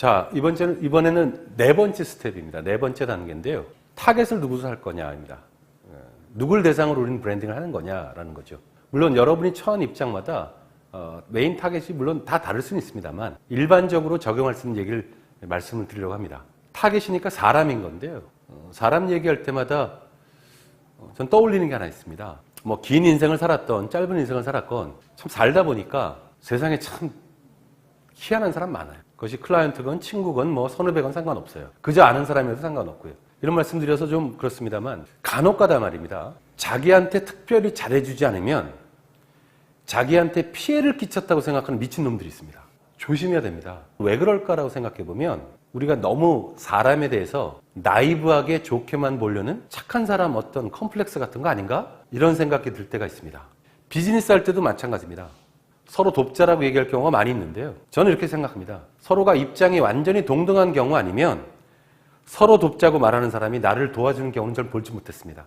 자, 이번에는 네 번째 스텝입니다. 네 번째 단계인데요. 타겟을 누구로 할 거냐입니다. 누굴 대상으로 우리는 브랜딩을 하는 거냐라는 거죠. 물론 여러분이 처한 입장마다 메인 타겟이 물론 다 다를 수는 있습니다만 일반적으로 적용할 수 있는 얘기를 말씀을 드리려고 합니다. 타겟이니까 사람인 건데요. 사람 얘기할 때마다 전 떠올리는 게 하나 있습니다. 뭐 긴 인생을 살았던 짧은 인생을 살았건 참 살다 보니까 세상에 참 희한한 사람 많아요. 그것이 클라이언트건 친구건 뭐 선후배건 상관없어요. 그저 아는 사람이어도 상관없고요. 이런 말씀 드려서 좀 그렇습니다만 간혹가다 말입니다. 자기한테 특별히 잘해주지 않으면 자기한테 피해를 끼쳤다고 생각하는 미친놈들이 있습니다. 조심해야 됩니다. 왜 그럴까라고 생각해보면 우리가 너무 사람에 대해서 나이브하게 좋게만 보려는 착한 사람 어떤 컴플렉스 같은 거 아닌가? 이런 생각이 들 때가 있습니다. 비즈니스 할 때도 마찬가지입니다. 서로 돕자라고 얘기할 경우가 많이 있는데요. 저는 이렇게 생각합니다. 서로가 입장이 완전히 동등한 경우 아니면 서로 돕자고 말하는 사람이 나를 도와주는 경우는 잘 볼지 못했습니다.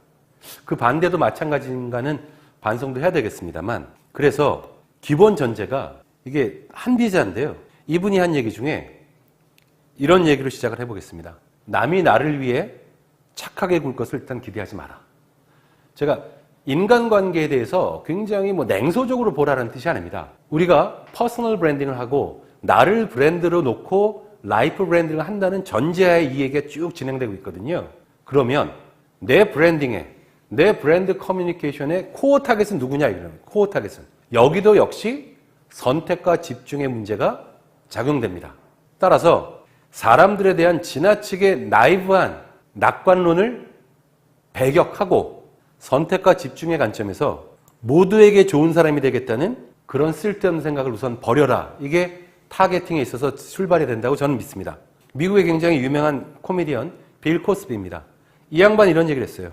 그 반대도 마찬가지인가는 반성도 해야 되겠습니다만 그래서 기본 전제가 이게 한비자인데요. 이분이 한 얘기 중에 이런 얘기로 시작을 해보겠습니다. 남이 나를 위해 착하게 굴 것을 일단 기대하지 마라. 제가 인간관계에 대해서 굉장히 냉소적으로 보라는 뜻이 아닙니다. 우리가 퍼스널 브랜딩을 하고 나를 브랜드로 놓고 라이프 브랜딩을 한다는 전제하에 이 얘기가 쭉 진행되고 있거든요. 그러면 내 브랜딩에 내 브랜드 커뮤니케이션의 코어 타겟은 누구냐 이거는 코어 타겟은 여기도 역시 선택과 집중의 문제가 작용됩니다. 따라서 사람들에 대한 지나치게 나이브한 낙관론을 배격하고 선택과 집중의 관점에서 모두에게 좋은 사람이 되겠다는 그런 쓸데없는 생각을 우선 버려라. 이게 타겟팅에 있어서 출발이 된다고 저는 믿습니다. 미국의 굉장히 유명한 코미디언 빌 코스비입니다. 이 양반이 이런 얘기를 했어요.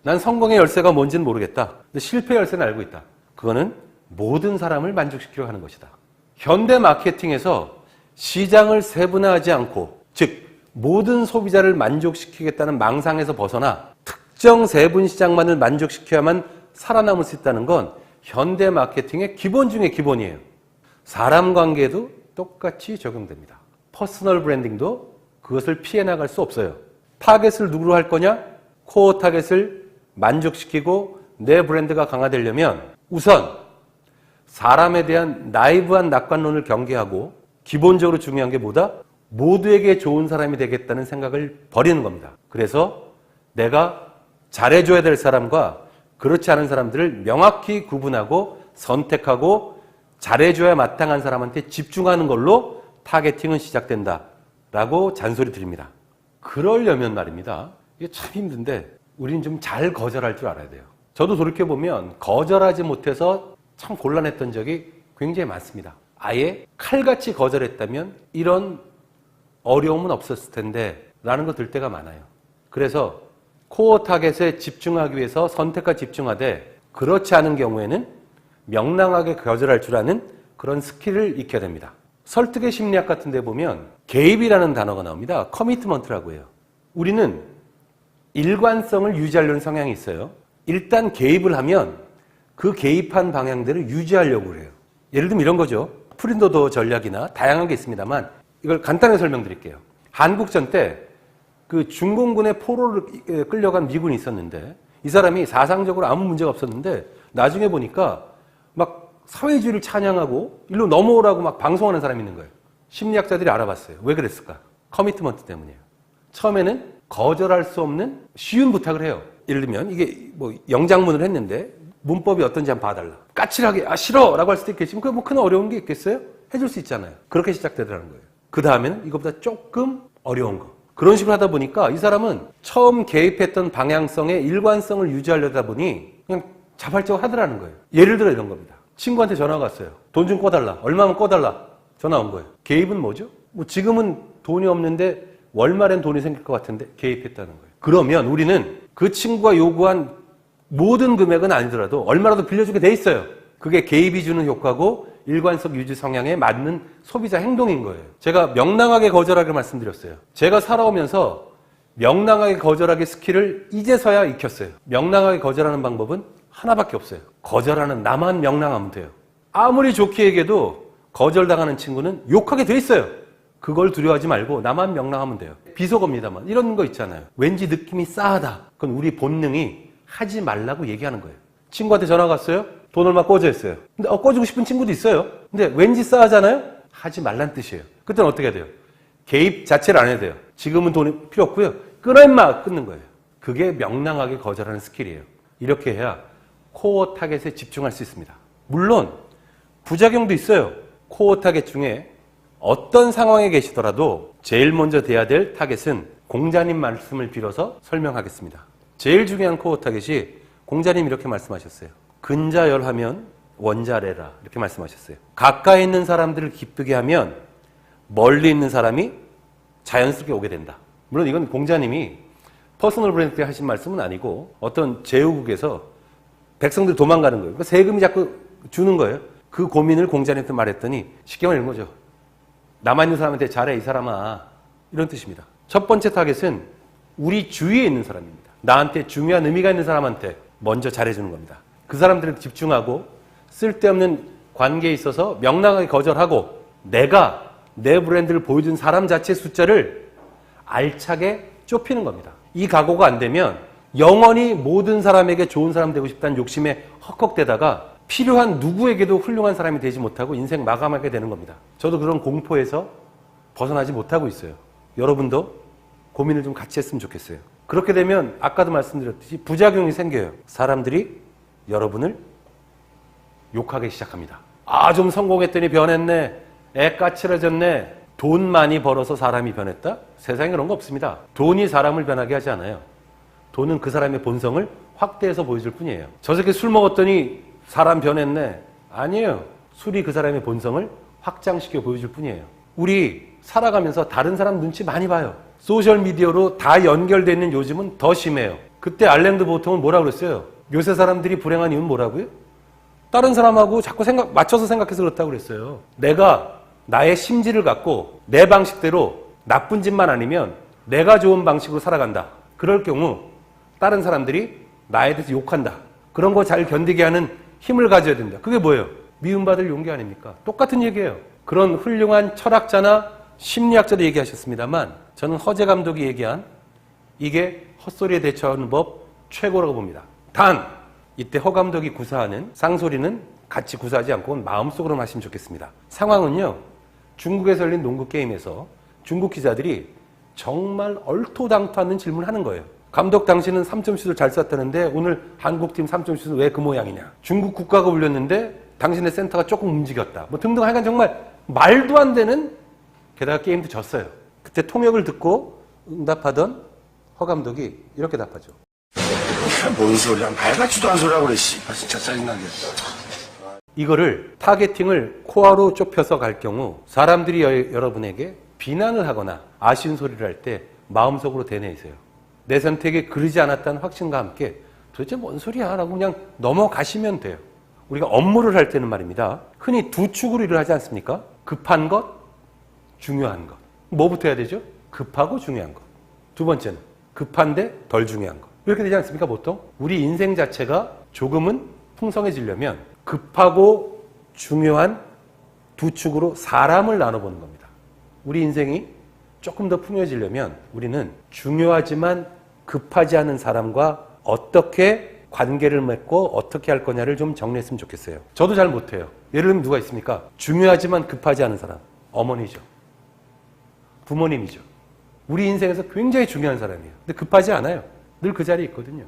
난 성공의 열쇠가 뭔지는 모르겠다. 근데 실패의 열쇠는 알고 있다. 그거는 모든 사람을 만족시키려고 하는 것이다. 현대 마케팅에서 시장을 세분화하지 않고 즉 모든 소비자를 만족시키겠다는 망상에서 벗어나 특정 세분 시장만을 만족시켜야만 살아남을 수 있다는 건 현대 마케팅의 기본 중의 기본이에요. 사람 관계에도 똑같이 적용됩니다. 퍼스널 브랜딩도 그것을 피해 나갈 수 없어요. 타겟을 누구로 할 거냐? 코어 타겟을 만족시키고 내 브랜드가 강화되려면 우선 사람에 대한 나이브한 낙관론을 경계하고 기본적으로 중요한 게 뭐다? 모두에게 좋은 사람이 되겠다는 생각을 버리는 겁니다. 그래서 내가 잘해줘야 될 사람과 그렇지 않은 사람들을 명확히 구분하고 선택하고 잘해줘야 마땅한 사람한테 집중하는 걸로 타겟팅은 시작된다라고 잔소리 드립니다. 그러려면 말입니다. 이게 참 힘든데 우린 좀 잘 거절할 줄 알아야 돼요. 저도 돌이켜보면 거절하지 못해서 참 곤란했던 적이 굉장히 많습니다. 아예 칼같이 거절했다면 이런 어려움은 없었을 텐데 라는 거 들 때가 많아요. 그래서 코어 타겟에 집중하기 위해서 선택과 집중하되 그렇지 않은 경우에는 명랑하게 거절할 줄 아는 그런 스킬을 익혀야 됩니다. 설득의 심리학 같은 데 보면 개입이라는 단어가 나옵니다. 커미트먼트라고 해요. 우리는 일관성을 유지하려는 성향이 있어요. 일단 개입을 하면 그 개입한 방향대로 유지하려고 해요. 예를 들면 이런 거죠. 프린도더 전략이나 다양한 게 있습니다만 이걸 간단하게 설명드릴게요. 한국전 때 그 중공군의 포로를 끌려간 미군이 있었는데 이 사람이 사상적으로 아무 문제가 없었는데 나중에 보니까 막 사회주의를 찬양하고 일로 넘어오라고 막 방송하는 사람이 있는 거예요. 심리학자들이 알아봤어요. 왜 그랬을까? 커미트먼트 때문이에요. 처음에는 거절할 수 없는 쉬운 부탁을 해요. 예를 들면 이게 영장문을 했는데 문법이 어떤지 한번 봐달라. 까칠하게 싫어 라고 할 수도 있겠지만 그게 큰 어려운 게 있겠어요? 해줄 수 있잖아요. 그렇게 시작되더라는 거예요. 그 다음에는 이것보다 조금 어려운 거. 그런 식으로 하다 보니까 이 사람은 처음 개입했던 방향성의 일관성을 유지하려다 보니 그냥 자발적으로 하더라는 거예요. 예를 들어 이런 겁니다. 친구한테 전화가 왔어요. 돈 좀 꺼달라. 얼마면 꺼달라. 전화 온 거예요. 개입은 뭐죠? 지금은 돈이 없는데 월말엔 돈이 생길 것 같은데 개입했다는 거예요. 그러면 우리는 그 친구가 요구한 모든 금액은 아니더라도 얼마라도 빌려주게 돼 있어요. 그게 개입이 주는 효과고 일관성 유지 성향에 맞는 소비자 행동인 거예요. 제가 명랑하게 거절하게 말씀드렸어요. 제가 살아오면서 명랑하게 거절하기 스킬을 이제서야 익혔어요. 명랑하게 거절하는 방법은 하나밖에 없어요. 거절하는 나만 명랑하면 돼요. 아무리 좋게 얘기해도 거절당하는 친구는 욕하게 돼 있어요. 그걸 두려워하지 말고 나만 명랑하면 돼요. 비속어입니다만 이런 거 있잖아요. 왠지 느낌이 싸하다. 그건 우리 본능이 하지 말라고 얘기하는 거예요. 친구한테 전화가 왔어요. 돈 얼마 꺼져 있어요. 근데 꺼주고 싶은 친구도 있어요. 근데 왠지 싸하잖아요. 하지 말란 뜻이에요. 그때는 어떻게 해야 돼요? 개입 자체를 안 해야 돼요. 지금은 돈이 필요 없고요. 끊어 임마 끊는 거예요. 그게 명랑하게 거절하는 스킬이에요. 이렇게 해야 코어 타겟에 집중할 수 있습니다. 물론 부작용도 있어요. 코어 타겟 중에 어떤 상황에 계시더라도 제일 먼저 돼야 될 타겟은 공자님 말씀을 빌어서 설명하겠습니다. 제일 중요한 코어 타겟이 공자님 이렇게 말씀하셨어요. 근자열하면 원자래라 이렇게 말씀하셨어요. 가까이 있는 사람들을 기쁘게 하면 멀리 있는 사람이 자연스럽게 오게 된다. 물론 이건 공자님이 퍼스널 브랜드 때 하신 말씀은 아니고 어떤 제후국에서 백성들이 도망가는 거예요. 그러니까 세금이 자꾸 주는 거예요. 그 고민을 공자님한테 말했더니 쉽게 말하는 거죠. 남아있는 사람한테 잘해 이 사람아 이런 뜻입니다. 첫 번째 타겟은 우리 주위에 있는 사람입니다. 나한테 중요한 의미가 있는 사람한테 먼저 잘해주는 겁니다. 그 사람들한테 집중하고 쓸데없는 관계에 있어서 명랑하게 거절하고 내가 내 브랜드를 보여준 사람 자체의 숫자를 알차게 좁히는 겁니다. 이 각오가 안 되면 영원히 모든 사람에게 좋은 사람 되고 싶다는 욕심에 헉헉대다가 필요한 누구에게도 훌륭한 사람이 되지 못하고 인생 마감하게 되는 겁니다. 저도 그런 공포에서 벗어나지 못하고 있어요. 여러분도 고민을 좀 같이 했으면 좋겠어요. 그렇게 되면 아까도 말씀드렸듯이 부작용이 생겨요. 사람들이 여러분을 욕하기 시작합니다. 아, 좀 성공했더니 변했네. 애 까칠해졌네. 돈 많이 벌어서 사람이 변했다? 세상에 그런 거 없습니다. 돈이 사람을 변하게 하지 않아요. 돈은 그 사람의 본성을 확대해서 보여줄 뿐이에요. 저 새끼 술 먹었더니 사람 변했네. 아니에요. 술이 그 사람의 본성을 확장시켜 보여줄 뿐이에요. 우리 살아가면서 다른 사람 눈치 많이 봐요. 소셜미디어로 다 연결되어 있는 요즘은 더 심해요. 그때 알랭드 보통은 뭐라고 그랬어요? 요새 사람들이 불행한 이유는 뭐라고요? 다른 사람하고 자꾸 맞춰서 생각해서 그렇다고 그랬어요. 내가 나의 심지를 갖고 내 방식대로 나쁜 짓만 아니면 내가 좋은 방식으로 살아간다. 그럴 경우 다른 사람들이 나에 대해서 욕한다. 그런 거 잘 견디게 하는 힘을 가져야 된다. 그게 뭐예요? 미움받을 용기 아닙니까? 똑같은 얘기예요. 그런 훌륭한 철학자나 심리학자도 얘기하셨습니다만 저는 허재 감독이 얘기한 이게 헛소리에 대처하는 법 최고라고 봅니다. 단 이때 허 감독이 구사하는 쌍소리는 같이 구사하지 않고 마음속으로만 하시면 좋겠습니다. 상황은요. 중국에서 열린 농구 게임에서 중국 기자들이 정말 얼토당토않는 질문을 하는 거예요. 감독 당신은 3점슛을 잘 쐈다는데 오늘 한국팀 3점슛은 왜 그 모양이냐. 중국 국가가 울렸는데 당신의 센터가 조금 움직였다. 뭐 등등 하여간 정말 말도 안 되는 게다가 게임도 졌어요. 그때 통역을 듣고 응답하던 허 감독이 이렇게 답하죠. 뭔 소리야. 말 같지도 않은 소리라고 그래. 씨발 진짜 짜증나게. 이거를 타겟팅을 코어로 좁혀서 갈 경우 사람들이 여러분에게 비난을 하거나 아쉬운 소리를 할 때 마음속으로 되뇌이세요. 내 선택에 그르지 않았다는 확신과 함께 도대체 뭔 소리야 라고 그냥 넘어가시면 돼요. 우리가 업무를 할 때는 말입니다. 흔히 두 축으로 일을 하지 않습니까? 급한 것, 중요한 것. 뭐부터 해야 되죠? 급하고 중요한 것. 두 번째는 급한데 덜 중요한 것. 이렇게 되지 않습니까? 보통 우리 인생 자체가 조금은 풍성해지려면 급하고 중요한 두 축으로 사람을 나눠보는 겁니다. 우리 인생이 조금 더 풍요해지려면 우리는 중요하지만 급하지 않은 사람과 어떻게 관계를 맺고 어떻게 할 거냐를 좀 정리했으면 좋겠어요. 저도 잘 못해요. 예를 들면 누가 있습니까? 중요하지만 급하지 않은 사람. 어머니죠. 부모님이죠. 우리 인생에서 굉장히 중요한 사람이에요. 근데 급하지 않아요. 늘 그 자리에 있거든요.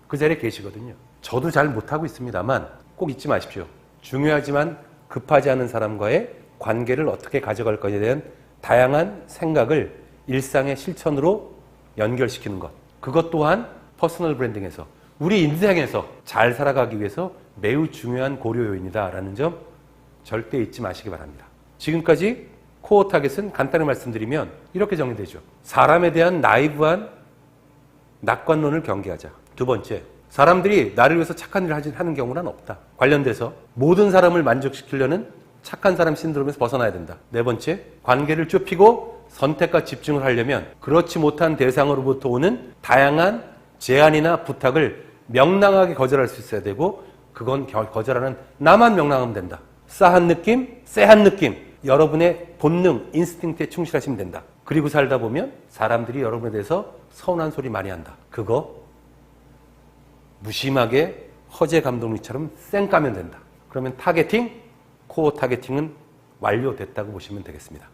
그 자리에 계시거든요. 저도 잘 못하고 있습니다만 꼭 잊지 마십시오. 중요하지만 급하지 않은 사람과의 관계를 어떻게 가져갈 것에 대한 다양한 생각을 일상의 실천으로 연결시키는 것. 그것 또한 퍼스널 브랜딩에서 우리 인생에서 잘 살아가기 위해서 매우 중요한 고려 요인이다라는 점 절대 잊지 마시기 바랍니다. 지금까지 코어 타겟은 간단히 말씀드리면 이렇게 정리되죠. 사람에 대한 나이브한 낙관론을 경계하자. 두 번째, 사람들이 나를 위해서 착한 일을 하는 경우는 없다. 관련돼서 모든 사람을 만족시키려는 착한 사람 신드롬에서 벗어나야 된다. 네 번째, 관계를 좁히고 선택과 집중을 하려면 그렇지 못한 대상으로부터 오는 다양한 제안이나 부탁을 명랑하게 거절할 수 있어야 되고 그건 거절하는 나만 명랑하면 된다. 싸한 느낌, 쎄한 느낌, 여러분의 본능, 인스팅트에 충실하시면 된다. 그리고 살다 보면 사람들이 여러분에 대해서 서운한 소리 많이 한다. 그거 무심하게 허재 감독님처럼 쌩 까면 된다. 그러면 타겟팅, 코어 타겟팅은 완료됐다고 보시면 되겠습니다.